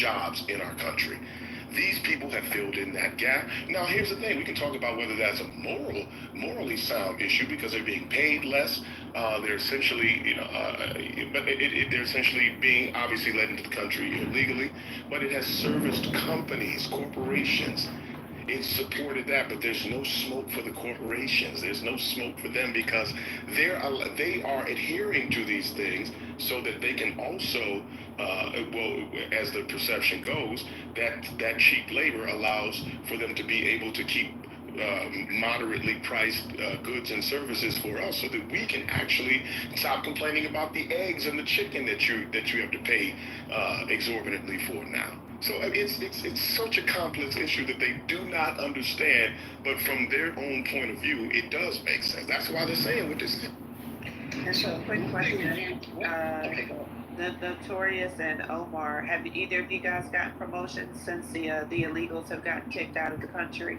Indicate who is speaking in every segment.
Speaker 1: jobs in our country. These people have filled in that gap. Now, here's the thing: we can talk about whether that's a morally sound issue because they're being paid less. They're essentially, they're essentially being obviously let into the country illegally. But it has serviced companies, corporations. It's supported that, but there's no smoke for the corporations. There's no smoke for them because they are adhering to these things so that they can also, as the perception goes, that cheap labor allows for them to be able to keep moderately priced goods and services for us, so that we can actually stop complaining about the eggs and the chicken that you have to pay exorbitantly for now. So it's such a complex issue that they do not understand, but from their own point of view, it does make sense. That's why they're saying what they're saying.
Speaker 2: And so, quick question: the Notorious and Omar, have either of you guys gotten promotions since the illegals have gotten kicked out of the country?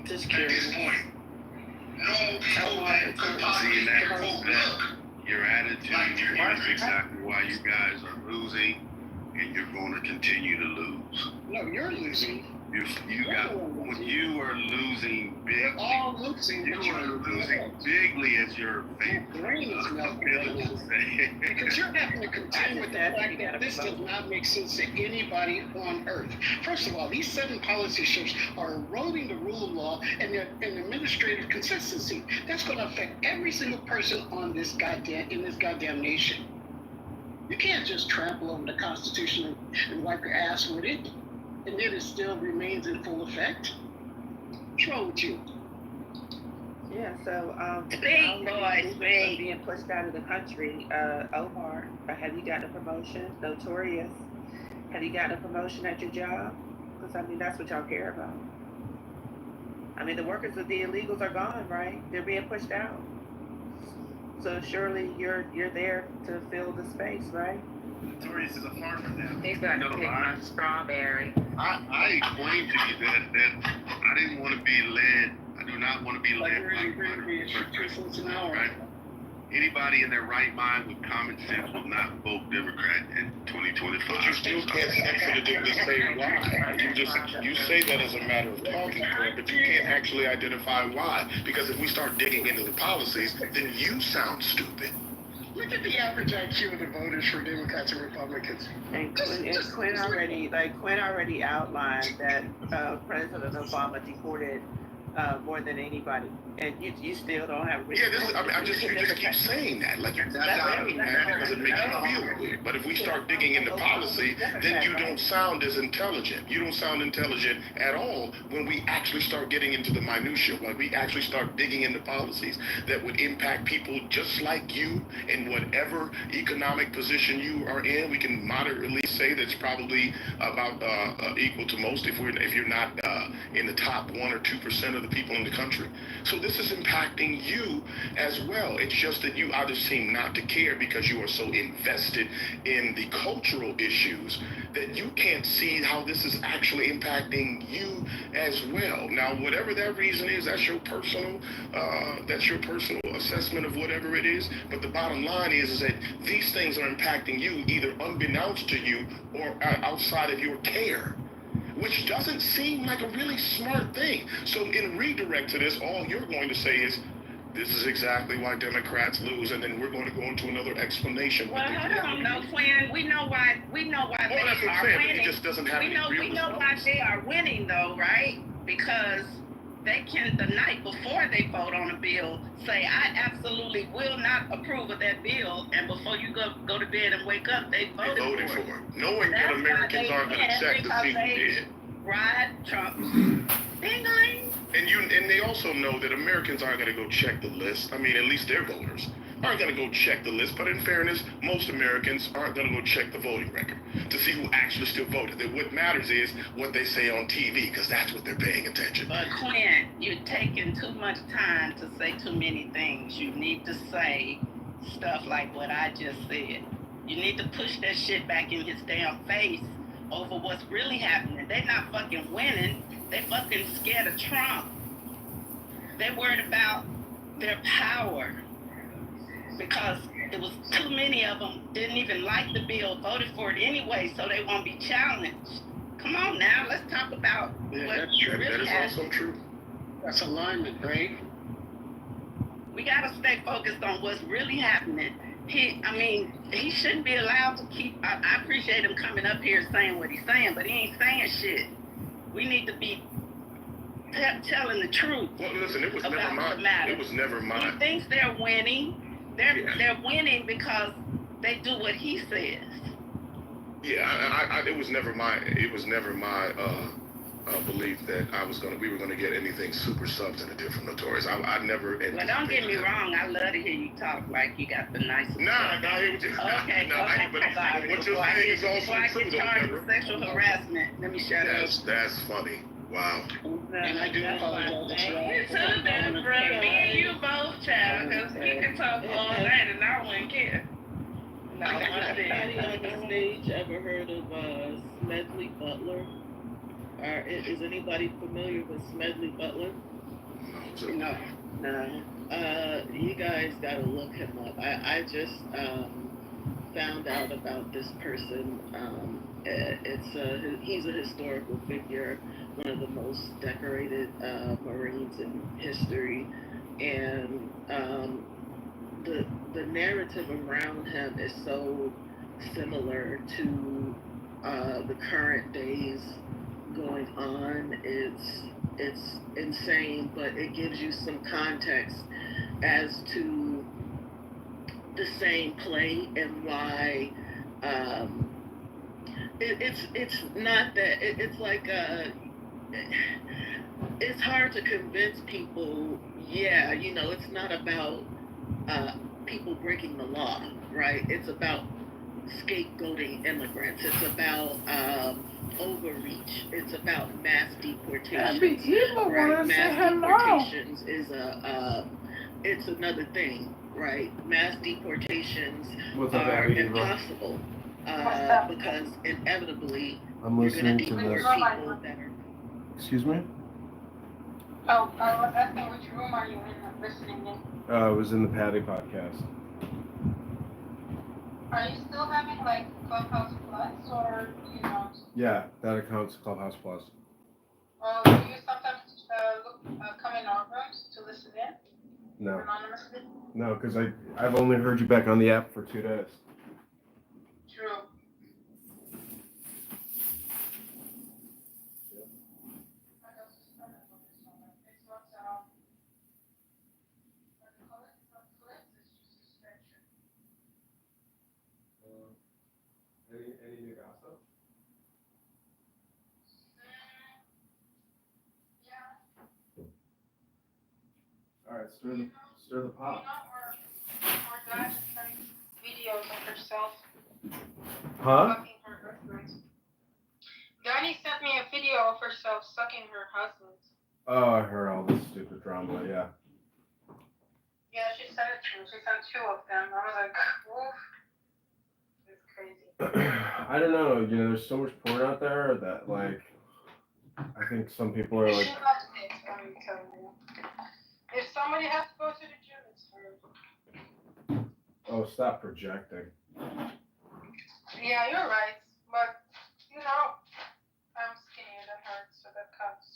Speaker 2: Just curious.
Speaker 3: See, your attitude is exactly why you guys are losing, and you're going to continue to lose.
Speaker 4: No, you're losing.
Speaker 3: When you are losing big,
Speaker 4: we're all losing.
Speaker 3: You are losing bigly as your
Speaker 4: brain is melting. Because you're having to contend with the fact that this does not make sense to anybody on earth. First of all, these 7 policy shifts are eroding the rule of law and administrative consistency. That's going to affect every single person on this goddamn nation. You can't just trample over the Constitution and wipe your ass with it, and then it still remains in full effect. What's wrong with you?
Speaker 2: Yeah, so being pushed out of the country. Omar, have you gotten a promotion? Notorious, have you gotten a promotion at your job? Because I mean, that's what y'all care about. I mean, the workers of the illegals are gone, right? They're being pushed out. So surely you're there to fill the space, right?
Speaker 3: Notorious is a farmer now.
Speaker 5: He's going to pick my strawberry.
Speaker 3: I explained to you that I didn't want to be led. I do not want to be led by right? Anybody in their right mind with common sense will not vote Democrat in 2025.
Speaker 1: But you still can't definitively say why. You say that as a matter of talking point, but you can't actually identify why. Because if we start digging into the policies, then you sound stupid.
Speaker 4: Look at the average IQ of the voters for Democrats and Republicans.
Speaker 2: And Quinn already outlined that President Obama deported more than anybody, and you still don't have.
Speaker 1: Yeah, you just keep saying that like that's out of that because it makes you feel weird. But if we start digging into policy, then you don't sound as intelligent. You don't sound intelligent at all when we actually start getting into the minutia. When we actually start digging into policies that would impact people just like you in whatever economic position you are in. We can moderately say that's probably about equal to most if you're not in the top 1 or 2% of the people in the country. So this is impacting you as well. It's just that you either seem not to care because you are so invested in the cultural issues that you can't see how this is actually impacting you as well. Now, whatever that reason is, that's your personal assessment of whatever it is. But the bottom line is that these things are impacting you either unbeknownst to you or outside of your care, which doesn't seem like a really smart thing. So in redirect to this, all you're going to say is, this is exactly why Democrats lose, and then we're going to go into another explanation.
Speaker 5: Well, hold on, no, Quinn. We know why they are winning.
Speaker 1: It just doesn't have
Speaker 5: we know why they are winning, though, right? Because they can, the night before they vote on a bill, say, I absolutely will not approve of that bill, and before you go to bed and wake up, they voted for it.
Speaker 1: Knowing that Americans aren't going to check the people did.
Speaker 5: Ride Trump.
Speaker 1: And they also know that Americans aren't going to go check the list. I mean, at least their voters aren't going to go check the list. But in fairness, most Americans aren't going to go check the voting record to see who actually still voted. That what matters is what they say on TV, because that's what they're paying attention.
Speaker 5: But Quinn, you're taking too much time to say too many things. You need to say stuff like what I just said. You need to push that shit back in his damn face over what's really happening. They're not fucking winning. They fucking scared of Trump. They're worried about their power because it was too many of them didn't even like the bill, voted for it anyway, so they won't be challenged. Come on now, let's talk about
Speaker 4: That's true.
Speaker 1: That is also true.
Speaker 4: That's alignment, right?
Speaker 5: We gotta stay focused on what's really happening. He shouldn't be allowed to keep. I appreciate him coming up here saying what he's saying, but he ain't saying shit. We need to be telling the truth.
Speaker 1: Well, listen, it was
Speaker 5: about
Speaker 1: never mine.
Speaker 5: the matter.
Speaker 1: It was never mine.
Speaker 5: He thinks they're winning. They're winning because they do what he says.
Speaker 1: Yeah, it was never my. It was never my belief that we were gonna get anything super substantive from Notorious. I never.
Speaker 5: Well, don't get me wrong. I love to hear you talk like you got the nicest.
Speaker 1: Nah,
Speaker 5: Okay.
Speaker 1: But what you're saying is also true, though, Deborah.
Speaker 5: Sexual harassment. Let me shut up.
Speaker 1: That's funny. Wow.
Speaker 4: And I do apologize.
Speaker 6: You too, Deborah. Me and you both, child, because we can talk all night and I wouldn't care. No,
Speaker 7: Anybody on the stage ever heard of Smedley Butler? Is anybody familiar with Smedley Butler?
Speaker 4: No.
Speaker 7: No. You guys gotta look him up. I just found out about this person. He's a historical figure, one of the most decorated Marines in history, and the narrative around him is so similar to the current days going on. It's insane, but it gives you some context as to the same play and why it's not that it's like it's hard to convince people. Yeah, it's not about people breaking the law, right? It's about scapegoating immigrants. It's about overreach. It's about mass deportation. Right? Mass deportations is it's another thing, right? Mass deportations are impossible because inevitably you're going to deport people that are.
Speaker 8: Excuse me?
Speaker 6: I was asking which room are you in listening in?
Speaker 8: I was in the Patty podcast.
Speaker 6: Are you still having like Clubhouse Plus or you know?
Speaker 8: Yeah, that account's Clubhouse Plus.
Speaker 6: Do you sometimes come in our rooms to listen in?
Speaker 8: No.
Speaker 6: Anonymously?
Speaker 8: No, because I've only heard you back on the app for 2 days.
Speaker 6: True.
Speaker 8: Any new gossip?
Speaker 6: Yeah.
Speaker 8: All right, stir the pot.
Speaker 6: Or Dad sent videos of herself
Speaker 8: Huh?
Speaker 6: sucking her husband. Donnie sent me a video of herself sucking her husband.
Speaker 8: Oh, I heard all this stupid drama. Yeah.
Speaker 6: Yeah, she sent it to me. She sent 2 of them. I was like, oof. It's crazy.
Speaker 8: I don't know. There's so much porn out there that, like, I think some people are like.
Speaker 6: She loves it, I'm telling you. If somebody has to go to the gym, it's her.
Speaker 8: Oh, stop projecting.
Speaker 6: Yeah, you're right. But, I'm skinny. That hurts, so that counts.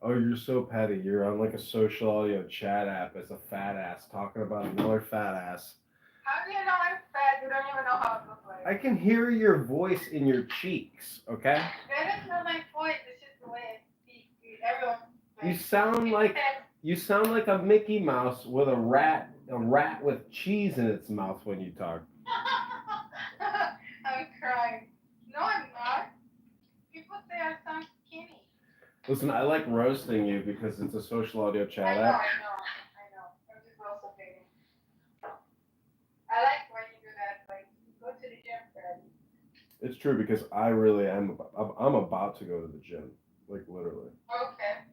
Speaker 8: Oh, you're so petty. You're on like a social audio chat app as a fat ass talking about another fat ass.
Speaker 6: How do you know I'm fat? You don't even know how I look like.
Speaker 8: I can hear your voice in your cheeks, okay?
Speaker 6: That is not my point. This is the way I speak. Everyone.
Speaker 8: You sound like a Mickey Mouse with a rat with cheese in its mouth when you talk.
Speaker 6: I'm crying. No, I'm not. People say I sound skinny.
Speaker 8: Listen, I like roasting you because it's a social audio chat
Speaker 6: I know.
Speaker 8: app.
Speaker 6: I'm just also kidding. I like when you do that. Like, go to the gym, Fred.
Speaker 8: It's true because I really am. I'm about to go to the gym, like literally.
Speaker 6: Okay.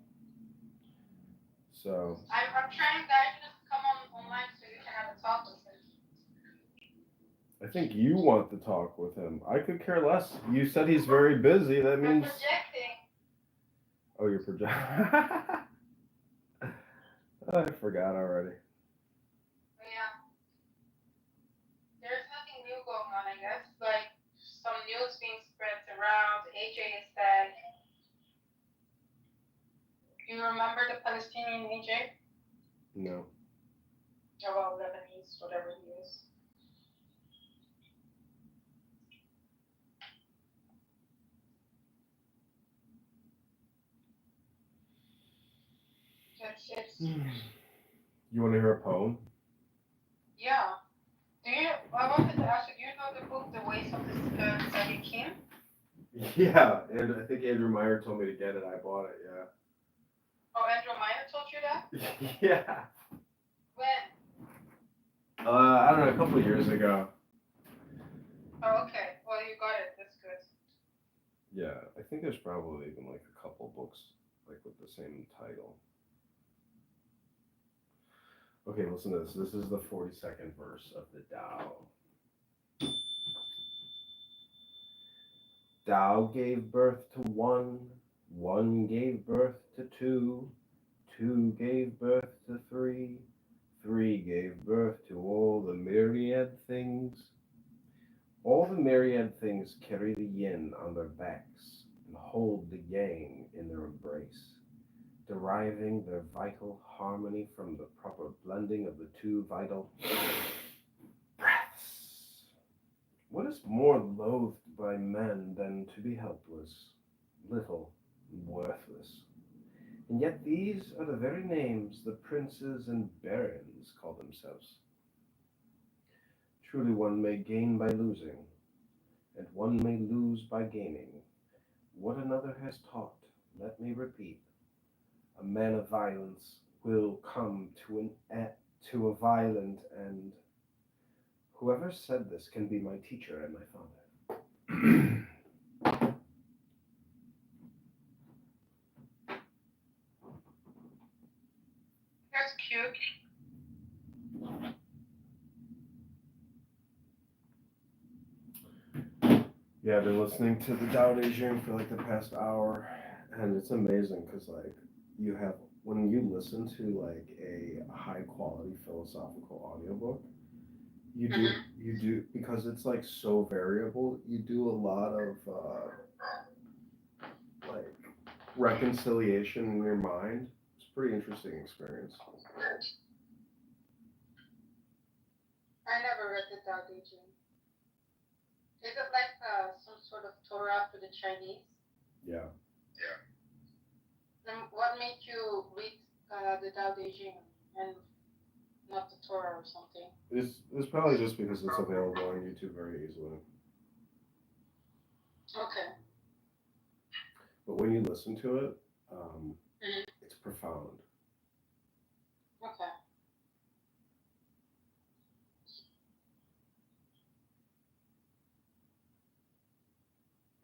Speaker 8: So.
Speaker 6: I'm trying guys to come online so you can have a talk with him.
Speaker 8: I think you want to talk with him. I could care less. You said he's very busy. That means.
Speaker 6: I'm projecting.
Speaker 8: Oh, you're projecting. I forgot already.
Speaker 6: Yeah. around. AJ is that. Do you remember the Palestinian AJ?
Speaker 8: No.
Speaker 6: Oh, well, Lebanese, whatever he is. It's
Speaker 8: You want to hear a poem?
Speaker 6: yeah. I wanted to ask you, do you know the book, The Ways of the Tzaddikim?
Speaker 8: Yeah, and I think Andrew Meyer told me to get it. I bought it,
Speaker 6: Oh, Andrew Meyer told you that?
Speaker 8: yeah. Yeah.
Speaker 6: When?
Speaker 8: I don't know, a couple of years ago.
Speaker 6: Oh, okay. Well, you got it. That's good.
Speaker 8: Yeah, I think there's probably even like a couple books like with the same title. Okay, listen to this. This is the 42nd verse of the Tao. Tao gave birth to one gave birth to two gave birth to three gave birth to all the myriad things. All the myriad things carry the yin on their backs and hold the yang in their embrace, deriving their vital harmony from the proper blending of the two vital breaths. What is more loathed by men than to be helpless, little, and worthless? And yet these are the very names the princes and barons call themselves. Truly one may gain by losing, and one may lose by gaining. What another has taught, let me repeat. A man of violence will come to a violent end. Whoever said this can be my teacher and my father.
Speaker 6: That's cute.
Speaker 8: Yeah, I've been listening to the Tao Te Ching for like the past hour, and it's amazing because like you have when you listen to like a high quality philosophical audiobook, you do because it's like so variable. You do a lot of like reconciliation in your mind. It's a pretty interesting experience.
Speaker 6: I never read the Tao Te Ching. Is it like some sort of Torah for the Chinese?
Speaker 8: Yeah.
Speaker 6: Then what made you read the Tao Te Ching and not the Torah or something?
Speaker 8: It's probably just because it's available on YouTube very easily.
Speaker 6: Okay.
Speaker 8: But when you listen to it, it's profound.
Speaker 6: Okay.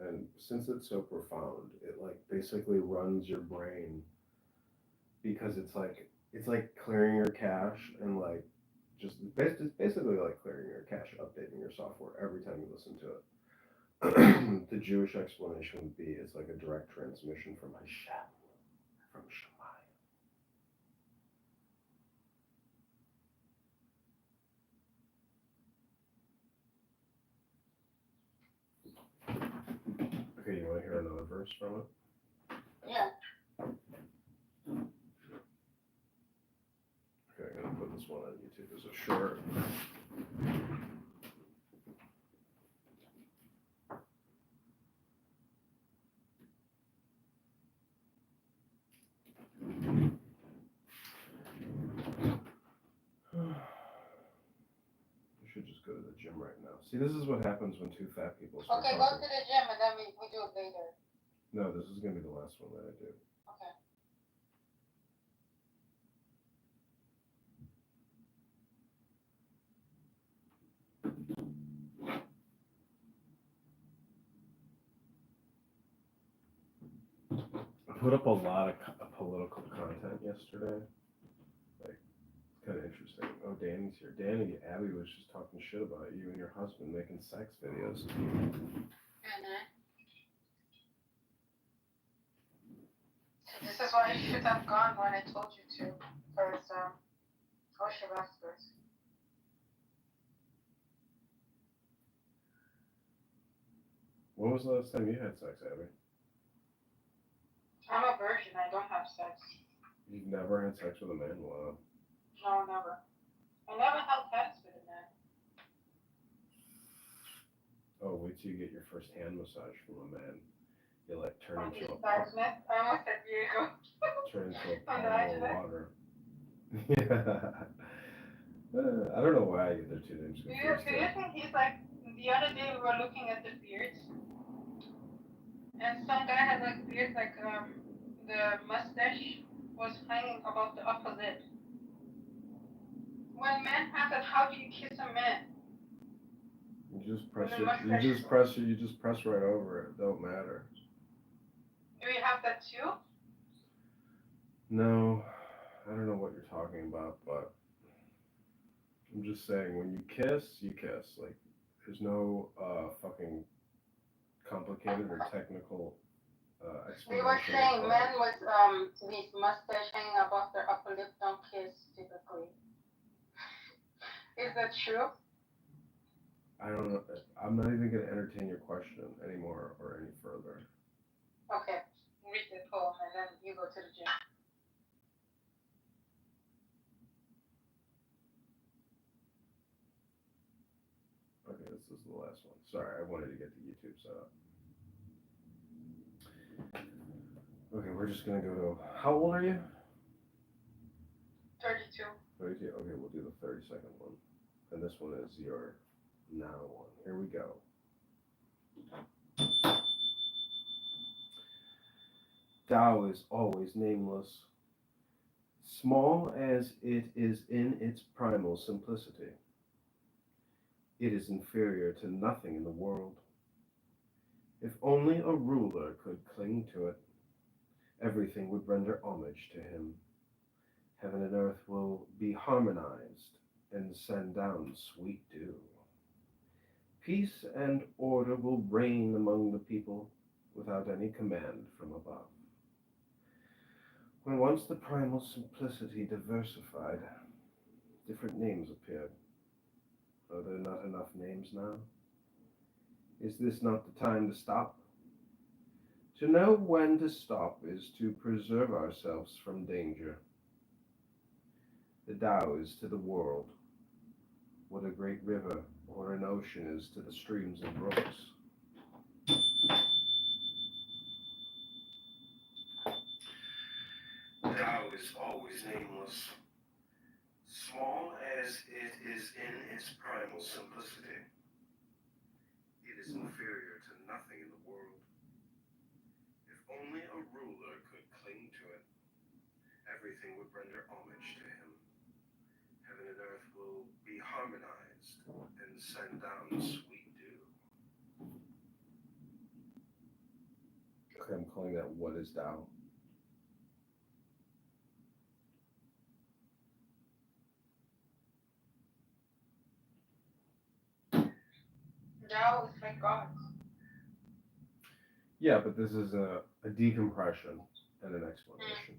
Speaker 8: And since it's so profound, it like basically runs your brain because it's like clearing your cache and like it's basically like clearing your cache, updating your software every time you listen to it. The Jewish explanation would be it's like a direct transmission from Hashem, from Shemayim. Okay, you want to hear another verse from it?
Speaker 6: Yeah.
Speaker 8: Okay, I'm gonna put this one on YouTube as a short. You should just go to the gym right now. See, this is what happens when two fat people start
Speaker 6: Okay,
Speaker 8: talking.
Speaker 6: go to the gym and then we do it later.
Speaker 8: No, this is gonna be the last one that I do.
Speaker 6: Okay.
Speaker 8: I put up a lot of political content yesterday. Like, it's kind of interesting. Oh, Danny's here. Danny, Abby was just talking shit about you and your husband making sex videos.
Speaker 6: This is why you should have gone when I told you to. First, I should have asked first.
Speaker 8: When was the last time you had sex, Abby?
Speaker 6: I'm a virgin. I don't have sex.
Speaker 8: You've never had sex with a man? Wow.
Speaker 6: No, never. I never held hands with a man.
Speaker 8: Oh, wait till you get your first hand massage from a man. You'll like turn
Speaker 6: On
Speaker 8: into
Speaker 6: the
Speaker 8: a
Speaker 6: Smith. I almost said Diego.
Speaker 8: turn into a
Speaker 6: On the
Speaker 8: puddle of
Speaker 6: Smith.
Speaker 8: water. Yeah. I don't know why I get their two names
Speaker 6: Do
Speaker 8: confused.
Speaker 6: you think he's like, the other day we were looking at the beards, and some guy had like beard, like the mustache was hanging above the upper lip. When men have that, how do you kiss a man?
Speaker 8: You just press
Speaker 6: With a
Speaker 8: it.
Speaker 6: mustache.
Speaker 8: You just press right over it. Don't matter.
Speaker 6: Do you have that too?
Speaker 8: No, I don't know what you're talking about, but I'm just saying when you kiss, you kiss. Like there's no fucking complicated or technical
Speaker 6: We
Speaker 8: explanation.
Speaker 6: were saying
Speaker 8: required.
Speaker 6: men with these mustache hanging above their upper lip don't kiss typically. Is that true?
Speaker 8: I don't know. I'm not even gonna entertain your question anymore or any further.
Speaker 6: Okay, read the poem and then you go to the gym.
Speaker 8: Okay, this is the last one. Sorry, I wanted to get the YouTube set up. Okay, we're just gonna go to. How old are you?
Speaker 6: 32.
Speaker 8: 32. Okay, we'll do the 32nd one, and this one is your now one. Here we go. Tao is always nameless, small as it is in its primal simplicity. It is inferior to nothing in the world. If only a ruler could cling to it, everything would render homage to him. Heaven and earth will be harmonized and send down sweet dew. Peace and order will reign among the people without any command from above. When once the primal simplicity diversified, different names appeared. Are there not enough names now? Is this not the time to stop? To know when to stop is to preserve ourselves from danger. The Tao is to the world what a great river or an ocean is to the streams and brooks. Tao is always nameless, small as it is in its primal simplicity. It is inferior to nothing in the world. If only a ruler could cling to it, everything would render homage to him. Heaven and earth will be harmonized and send down sweet dew. Okay, I'm calling that What is Tao?
Speaker 6: Tao is like God.
Speaker 8: Yeah, but this is a decompression and an explanation.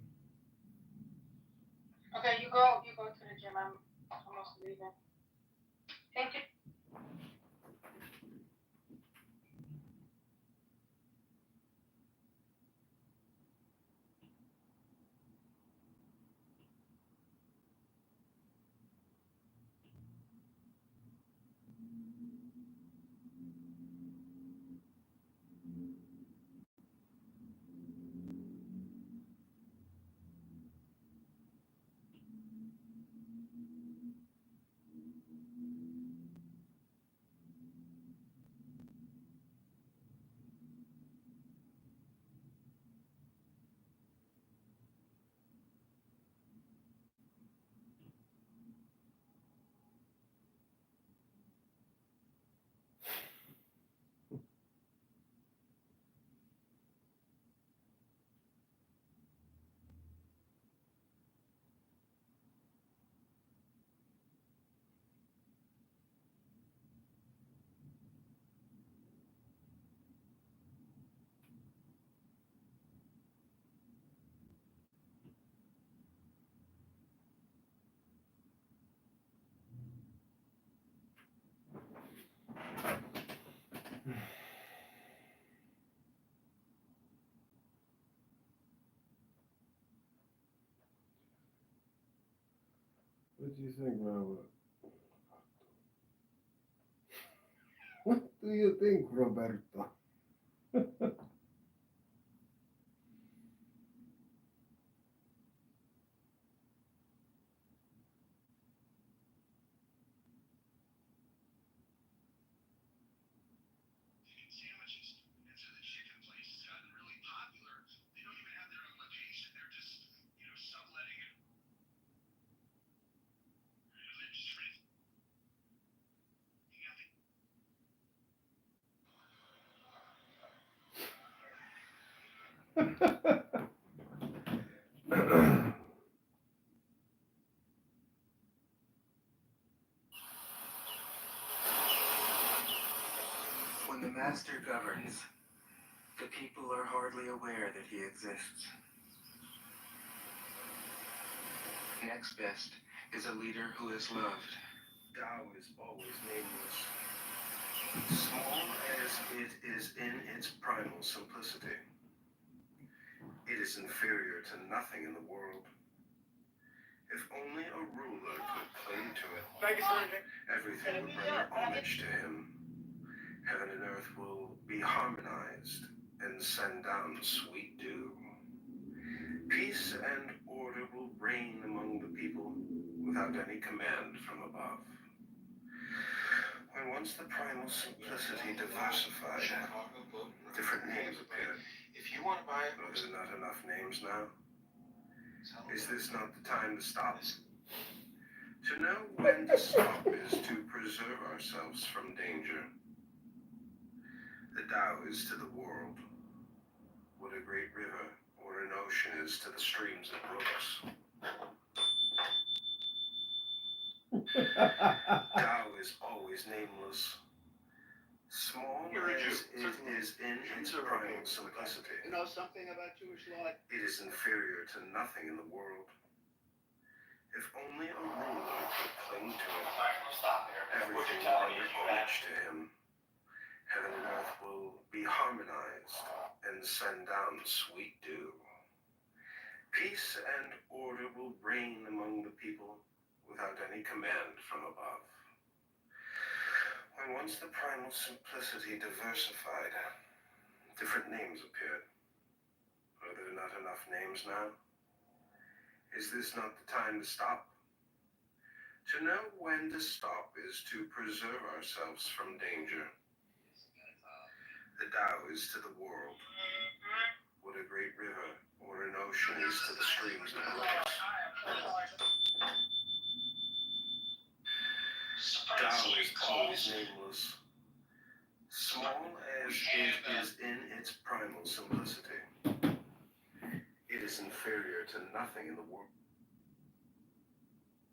Speaker 6: Okay, you go to the gym. I'm almost leaving. Thank you.
Speaker 8: What do you think, Robert? What do you think, Roberto?
Speaker 3: Sandwiches. And so the chicken place has gotten really popular. They don't even have their own location. They're just, subletting it. They're just free.
Speaker 9: When the master governs, the people are hardly aware that he exists. Next best is a leader who is loved.
Speaker 8: Tao is always nameless. Small as it is in its primal simplicity, it is inferior to nothing in the world. If only a ruler could cling to it, everything would render homage to him. Heaven and earth will be harmonized and send down sweet dew. Peace and order will reign among the people without any command from above. When once the primal simplicity diversified, different names appeared.
Speaker 9: If you want to buy it,
Speaker 8: Are there not enough names now? Is this not the time to stop? To know when to stop is to preserve ourselves from danger. The Tao is to the world what a great river or an ocean is to the streams and brooks. Tao is always nameless. Small as it is in its primal simplicity,
Speaker 4: You know something about Jewish law?
Speaker 8: it is inferior to nothing in the world. If only a ruler could cling to it, everything will render homage to him. Heaven and earth will be harmonized and send down sweet dew. Peace and order will reign among the people without any command from above. When once the primal simplicity diversified, different names appeared. Are there not enough names now? Is this not the time to stop? To know when to stop is to preserve ourselves from danger. The Tao is to the world what a great river or an ocean is to the streams and brooks. Tao is always nameless. Small as it is in its primal simplicity, it is inferior to nothing in the world.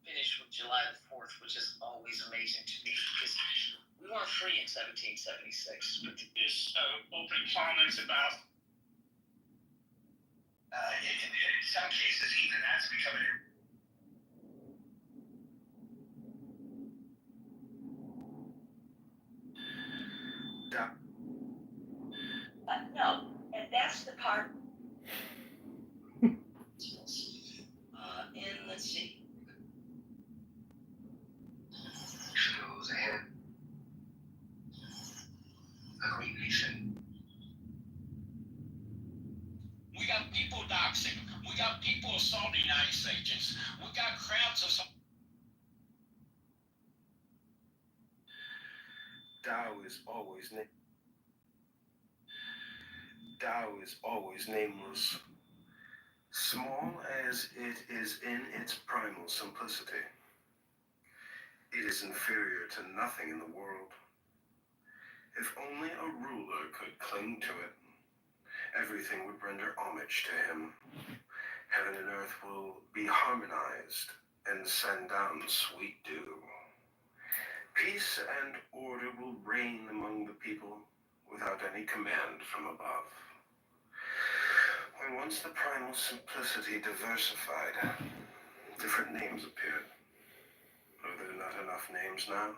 Speaker 10: Finished with July the 4th, which is always amazing to me because we weren't free in 1776. But this opening comments about, in some cases, even that's becoming no, and that's the part. And let's see. Goes ahead. A great nation. We got people doxing. We got people assaulting ICE agents. We got crowds of.
Speaker 8: Tao is always nameless. Small as it is in its primal simplicity, it is inferior to nothing in the world. If only a ruler could cling to it, everything would render homage to him. Heaven and earth will be harmonized and send down sweet dew. Peace and order will reign among the people without any command from above. When once the primal simplicity diversified, different names appeared. Are there not enough names now?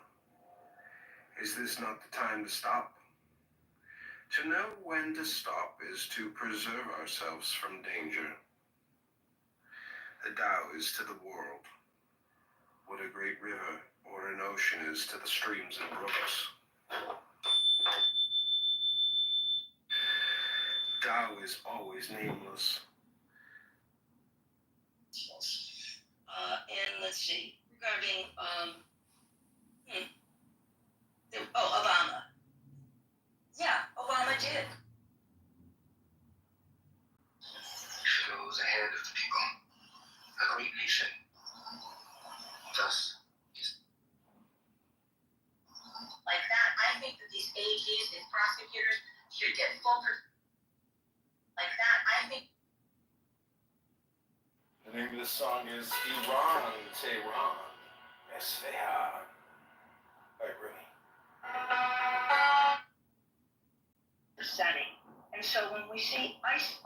Speaker 8: Is this not the time to stop? To know when to stop is to preserve ourselves from danger. The Tao is to the world what a great river or an ocean is to the streams and brooks. Tao is always nameless.
Speaker 10: And let's see, regarding, Obama. Yeah, Obama did. She goes ahead of the people. A great nation. Thus, like that, I think that these AGs, these prosecutors, should get full. Like that, I think.
Speaker 8: The name of the song is Iran, Tehran, Esfahan. Like, really?
Speaker 10: The setting. And so when we see ice,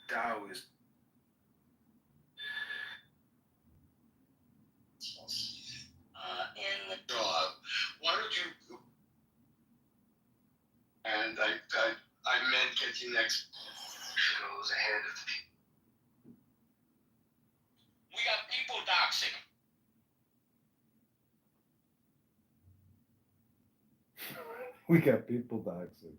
Speaker 8: Tao is
Speaker 10: in the
Speaker 3: dog. Why don't you? And I meant get you next.
Speaker 10: She goes ahead of the people. We got people doxing.
Speaker 8: We got people doxing.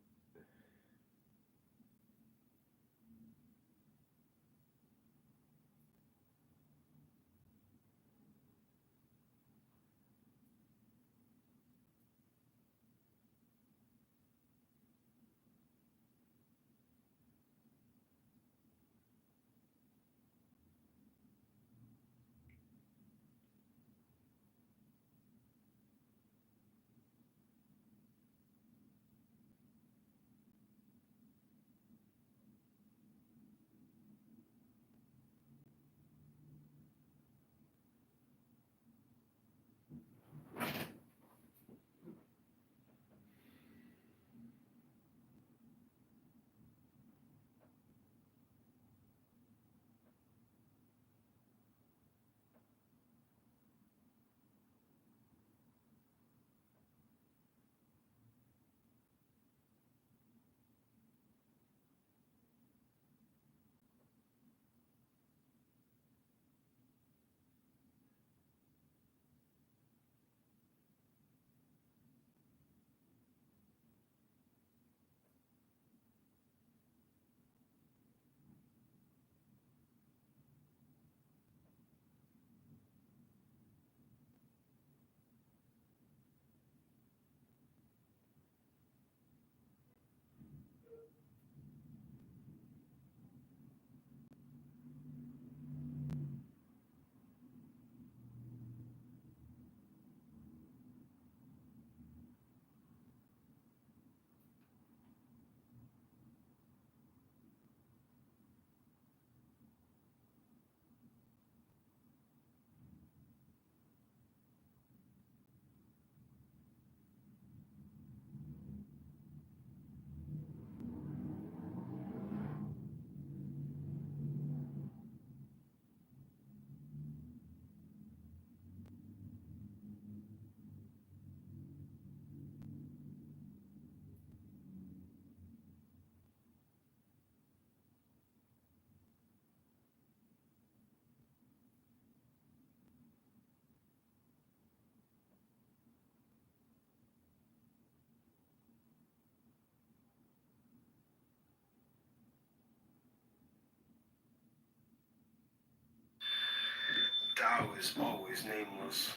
Speaker 8: Tao is always nameless.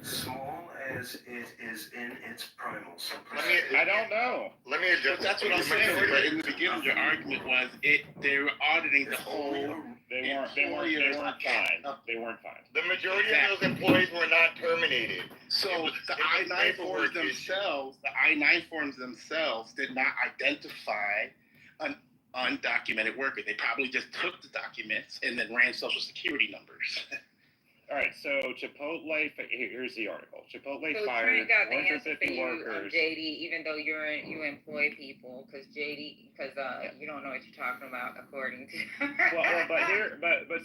Speaker 8: Small as it is in its primal simplicity.
Speaker 3: I don't know.
Speaker 1: Let me address.
Speaker 3: But that's what I'm saying. But in the beginning, your argument was they were auditing the whole.
Speaker 11: They weren't fine. They weren't fine.
Speaker 1: The majority of those employees were not terminated.
Speaker 3: So
Speaker 1: It was
Speaker 3: the I-9 forms
Speaker 1: paperwork issue.
Speaker 3: themselves did not identify an undocumented worker. They probably just took the documents and then ran social security numbers.
Speaker 11: All right, so Chipotle, here's the article. Chipotle
Speaker 12: So
Speaker 11: fired
Speaker 12: Trent got the answer
Speaker 11: 450
Speaker 12: for you,
Speaker 11: workers.
Speaker 12: JD, even though you employ people, because you don't know what you're talking about, according to.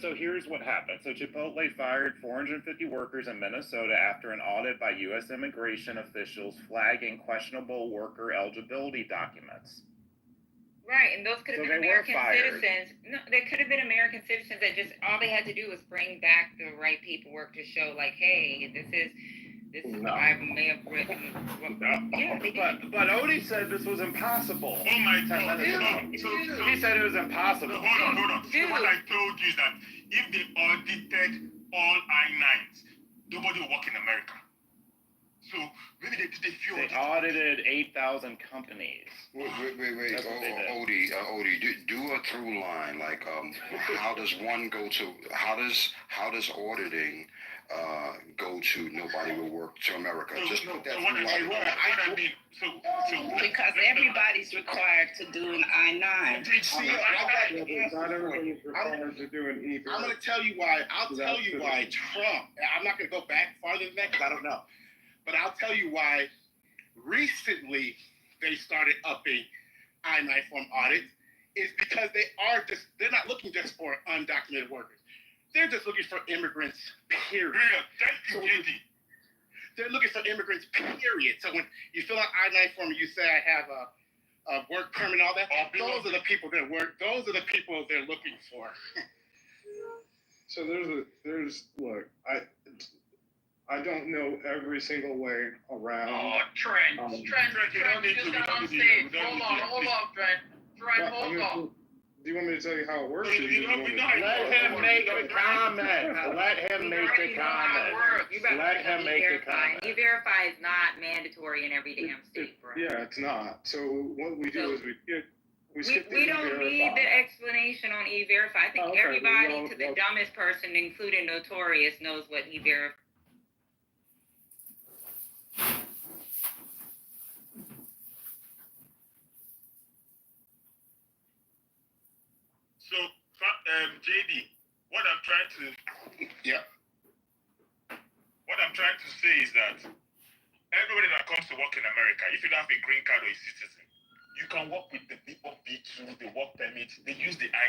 Speaker 11: So here's what happened. So Chipotle fired 450 workers in Minnesota after an audit by U.S. immigration officials flagging questionable worker eligibility documents.
Speaker 12: Right, and those could have been American citizens. No, they could have been American citizens that just all they had to do was bring back the right paperwork to show, like, hey, this is I may have written. Yeah, they did.
Speaker 11: But Odie said this was impossible.
Speaker 13: Oh my God!
Speaker 11: He said it was impossible.
Speaker 13: Hold on. What I told you is that if they audited all I-9s, nobody will work in America. So maybe they did a few.
Speaker 11: They audited 8,000 companies.
Speaker 14: Wait. Odie, do a through line. Like, how does one go to? How does auditing go to nobody will work to America? Just put that through line.
Speaker 5: Because everybody's required to do an I-9.
Speaker 8: Not everybody's required to do an e-verify.
Speaker 4: I'm going to tell you why. I'll tell you why Trump. I'm not going to go back farther than that because I don't know. But I'll tell you why recently they started upping I-9 form audits is because they're not looking just for undocumented workers. They're just looking for immigrants, period.
Speaker 13: Thank you, JD.
Speaker 4: They're looking for immigrants, period. So when you fill out I-9 form and you say I have a work permit and all that, those are the people that work. Those are the people they're looking for.
Speaker 8: So look, I don't know every single way around.
Speaker 13: Oh, Trent, you just got on stage. Hold on, Trent. Hold on.
Speaker 8: Do you want me to tell you how it works?
Speaker 11: Let him make a comment. Let him make a comment. Let him make a comment.
Speaker 12: E-Verify is not mandatory in every damn state, bro.
Speaker 8: Yeah, it's not. So what we do is we skip the
Speaker 12: We don't need the explanation on E-Verify. I think everybody, to the dumbest person, including Notorious, knows what E-Verify.
Speaker 13: So, JD, what I'm trying to say is that everybody that comes to work in America, if you don't have a green card or a citizen, you can work with the people B2, the work permit, they use the